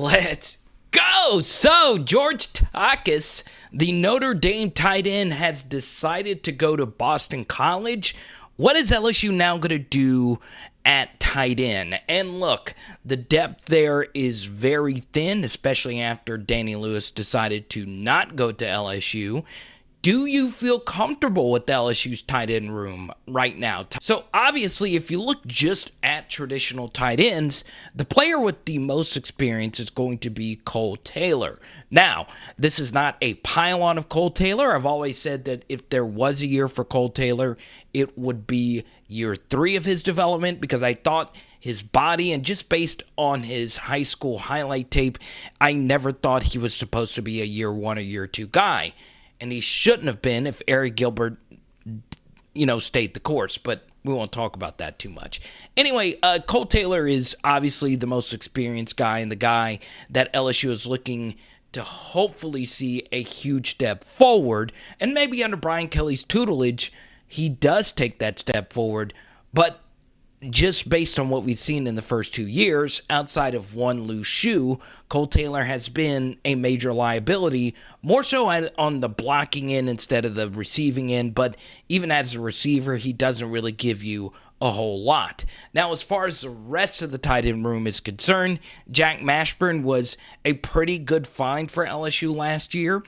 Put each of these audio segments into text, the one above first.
Let's go! So, George Tacas, the Notre Dame tight end, has decided to go to Boston College. What is LSU now going to do at tight end? And look, the depth there is very thin, especially after Danny Lewis decided to not go to LSU. Do you feel comfortable with LSU's tight end room right now? So obviously, if you look just at traditional tight ends, the player with the most experience is going to be Kole Taylor. Now, this is not a pile-on of Kole Taylor. I've always said that if there was a year for Kole Taylor, it would be year 3 of his development, because I thought his body, and just based on his high school highlight tape, I never thought he was supposed to be a year 1 or year 2 guy. And he shouldn't have been if Eric Gilbert, stayed the course. But we won't talk about that too much. Anyway, Kole Taylor is obviously the most experienced guy and the guy that LSU is looking to hopefully see a huge step forward. And maybe under Brian Kelly's tutelage, he does take that step forward. But just based on what we've seen in the first 2 years, outside of one loose shoe, Kole Taylor has been a major liability, more so on the blocking end instead of the receiving end. But even as a receiver, he doesn't really give you a whole lot. Now, as far as the rest of the tight end room is concerned, Jack Masburn was a pretty good find for LSU last year.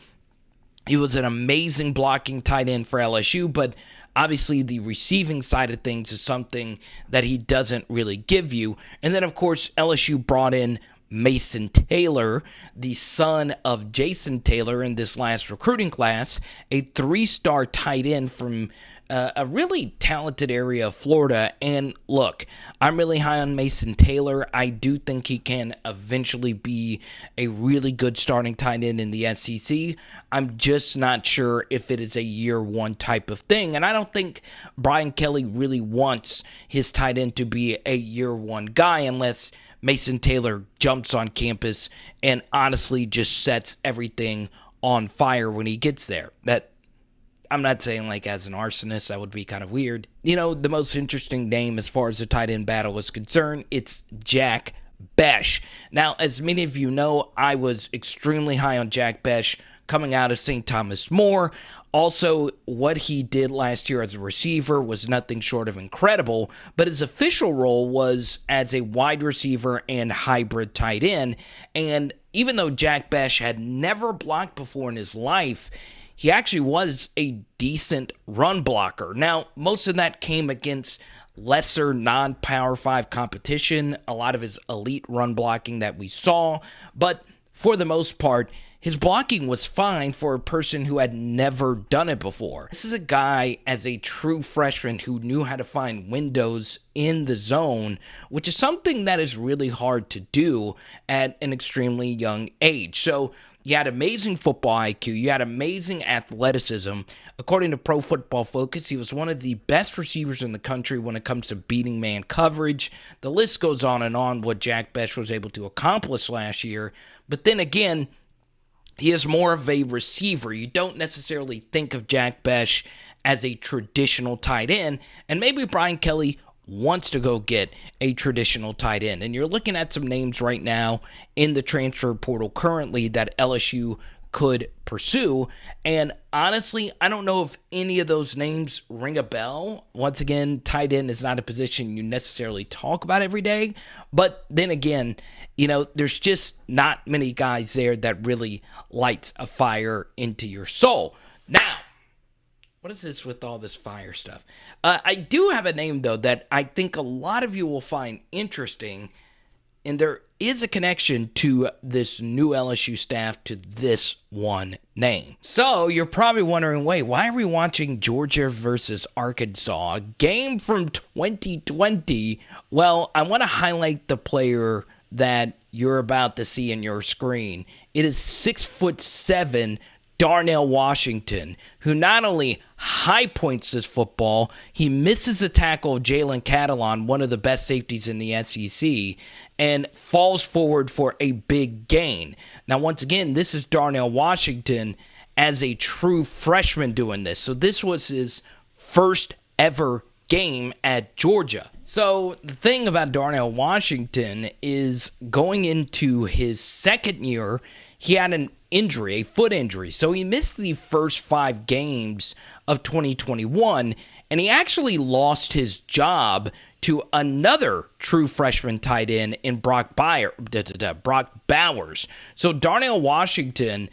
He was an amazing blocking tight end for LSU, but obviously the receiving side of things is something that he doesn't really give you. And then, of course, LSU brought in Mason Taylor, the son of Jason Taylor in this last recruiting class, a 3-star tight end from a really talented area of Florida. And look, I'm really high on Mason Taylor. I do think he can eventually be a really good starting tight end in the SEC. I'm just not sure if it is a year 1 type of thing. And I don't think Brian Kelly really wants his tight end to be a year 1 guy unless Mason Taylor jumps on campus and honestly just sets everything on fire when he gets there. That I'm not saying like as an arsonist, that would be kind of weird. The most interesting name as far as the tight end battle is concerned, it's Jack Bech. Now, as many of you know, I was extremely high on Jack Bech coming out of St. Thomas More. Also, what he did last year as a receiver was nothing short of incredible, but his official role was as a wide receiver and hybrid tight end. And even though Jack Bech had never blocked before in his life, he actually was a decent run blocker. Now, most of that came against lesser non-Power 5 competition, a lot of his elite run blocking that we saw, but for the most part, his blocking was fine for a person who had never done it before. This is a guy as a true freshman who knew how to find windows in the zone, which is something that is really hard to do at an extremely young age. So you had amazing football IQ. You had amazing athleticism. According to Pro Football Focus, he was one of the best receivers in the country when it comes to beating man coverage. The list goes on and on what Jack Bech was able to accomplish last year. But then again, he is more of a receiver. You don't necessarily think of Jack Bech as a traditional tight end. And maybe Brian Kelly wants to go get a traditional tight end. And you're looking at some names right now in the transfer portal currently that LSU could pursue. And honestly, I don't know if any of those names ring a bell. Once again, tight end is not a position you necessarily talk about every day. But then again, there's just not many guys there that really lights a fire into your soul. Now, what is this with all this fire stuff? I do have a name, though, that I think a lot of you will find interesting, and there is a connection to this new LSU staff to this one name. So you're probably wondering, wait, why are we watching Georgia versus Arkansas, a game from 2020? Well, I want to highlight the player that you're about to see in your screen. It is 6'7", Darnell Washington, who not only high points this football, he misses a tackle of Jalen Catalon, one of the best safeties in the SEC, and falls forward for a big gain. Now, once again, this is Darnell Washington as a true freshman doing this. So this was his first ever game at Georgia. So the thing about Darnell Washington is going into his second year, he had an injury, a foot injury. So he missed the first 5 games of 2021, and he actually lost his job to another true freshman tight end in Brock Bowers. So Darnell Washington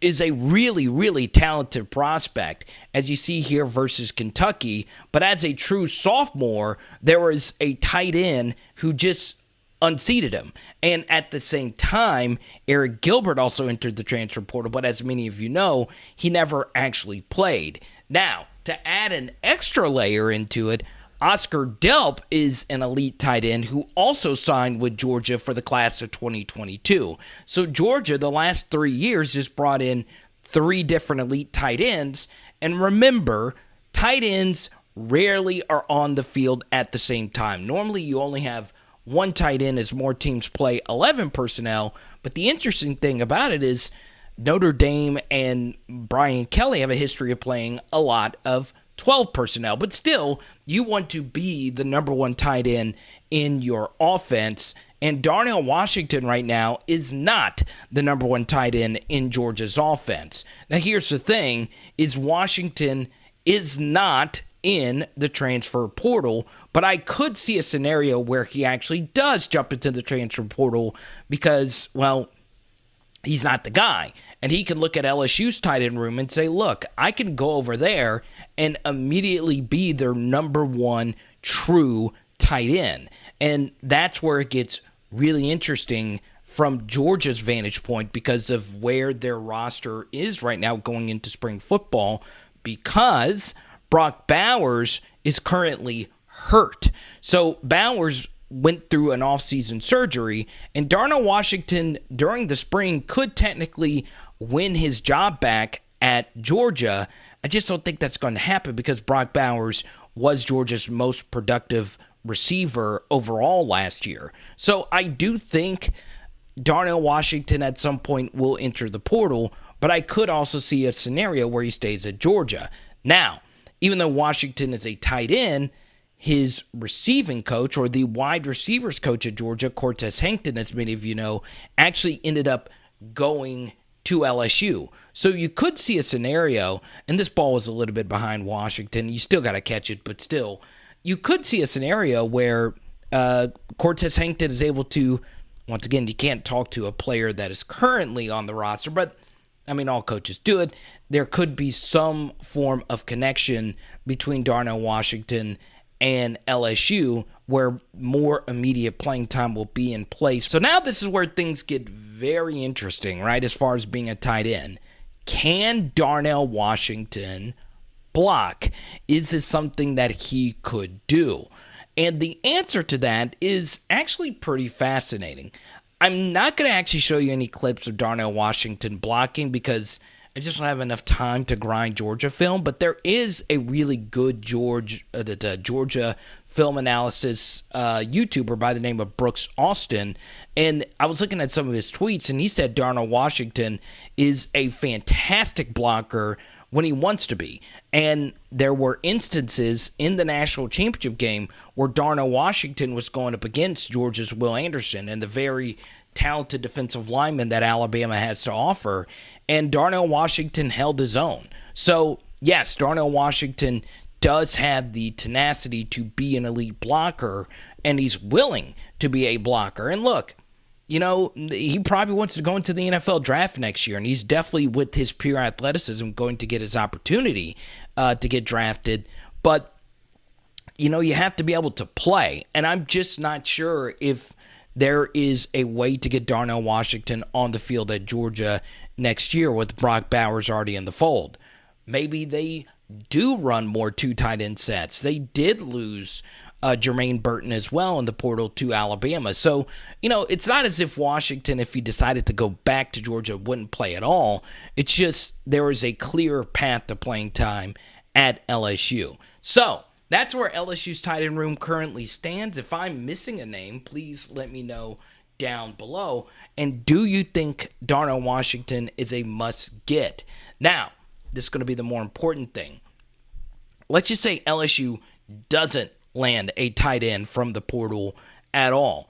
is a really, really talented prospect, as you see here versus Kentucky. But as a true sophomore, there was a tight end who just unseated him. And at the same time, Eric Gilbert also entered the transfer portal, but as many of you know, he never actually played. Now, to add an extra layer into it, Oscar Delp is an elite tight end who also signed with Georgia for the class of 2022. So Georgia, the last 3 years, just brought in 3 different elite tight ends. And remember, tight ends rarely are on the field at the same time. Normally, you only have one tight end as more teams play 11 personnel. But the interesting thing about it is Notre Dame and Brian Kelly have a history of playing a lot of 12 personnel, but still, you want to be the number 1 tight end in your offense, and Darnell Washington right now is not the number 1 tight end in Georgia's offense. Now, here's the thing, is Washington is not in the transfer portal, but I could see a scenario where he actually does jump into the transfer portal because, well, he's not the guy. And he can look at LSU's tight end room and say, look, I can go over there and immediately be their number 1 true tight end. And that's where it gets really interesting from Georgia's vantage point because of where their roster is right now going into spring football, because Brock Bowers is currently hurt. So Bowers went through an offseason surgery, and Darnell Washington during the spring could technically win his job back at Georgia. I just don't think that's going to happen because Brock Bowers was Georgia's most productive receiver overall last year. So I do think Darnell Washington at some point will enter the portal, but I could also see a scenario where he stays at Georgia. Now, even though Washington is a tight end, his receiving coach, or the wide receivers coach at Georgia, Cortez Hankton, as many of you know, actually ended up going to LSU. So you could see a scenario, and this ball was a little bit behind Washington. You still got to catch it, but still, you could see a scenario where Cortez Hankton is able to, once again, you can't talk to a player that is currently on the roster, but I mean, all coaches do it. There could be some form of connection between Darnell Washington and LSU where more immediate playing time will be in place. So now this is where things get very interesting, right, as far as being a tight end. Can Darnell Washington block? Is this something that he could do? And the answer to that is actually pretty fascinating. I'm not going to actually show you any clips of Darnell Washington blocking because I just don't have enough time to grind Georgia film, but there is a really good Georgia film analysis YouTuber by the name of Brooks Austin, and I was looking at some of his tweets, and he said Darnell Washington is a fantastic blocker when he wants to be. And there were instances in the national championship game where Darnell Washington was going up against Georgia's Will Anderson and the very talented defensive lineman that Alabama has to offer, and Darnell Washington held his own. So, yes, Darnell Washington does have the tenacity to be an elite blocker, and he's willing to be a blocker. And look, you know, he probably wants to go into the NFL draft next year, and he's definitely, with his pure athleticism, going to get his opportunity to get drafted. But, you know, you have to be able to play, and I'm just not sure if there is a way to get Darnell Washington on the field at Georgia next year with Brock Bowers already in the fold. Maybe they do run more 2 tight end sets. They did lose Jermaine Burton as well in the portal to Alabama. So, you know, it's not as if Washington, if he decided to go back to Georgia, wouldn't play at all. It's just there is a clear path to playing time at LSU. So, that's where LSU's tight end room currently stands. If I'm missing a name, please let me know down below. And do you think Darnell Washington is a must-get? Now, this is going to be the more important thing. Let's just say LSU doesn't land a tight end from the portal at all.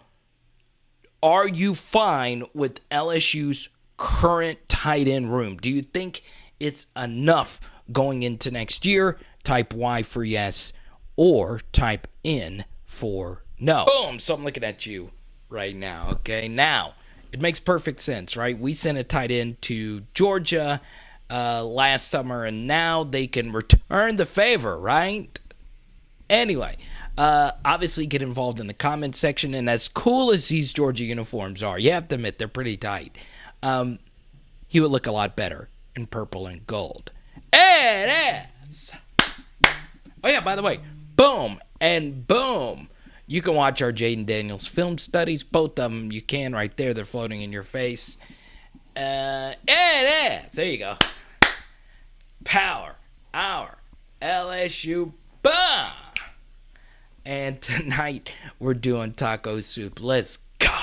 Are you fine with LSU's current tight end room? Do you think it's enough going into next year? Type Y for yes or type N for no. Boom. So I'm looking at you right now, okay? Now, it makes perfect sense, right? We sent a tight end to Georgia last summer, and now they can return the favor, right? Anyway, obviously get involved in the comment section, and as cool as these Georgia uniforms are, you have to admit they're pretty tight. He would look a lot better in purple and gold. It is. Oh yeah, by the way, boom and boom. You can watch our Jaden Daniels film studies. Both of them you can right there. They're floating in your face. It is. There you go. Power Hour LSU bomb. And tonight we're doing taco soup. Let's go.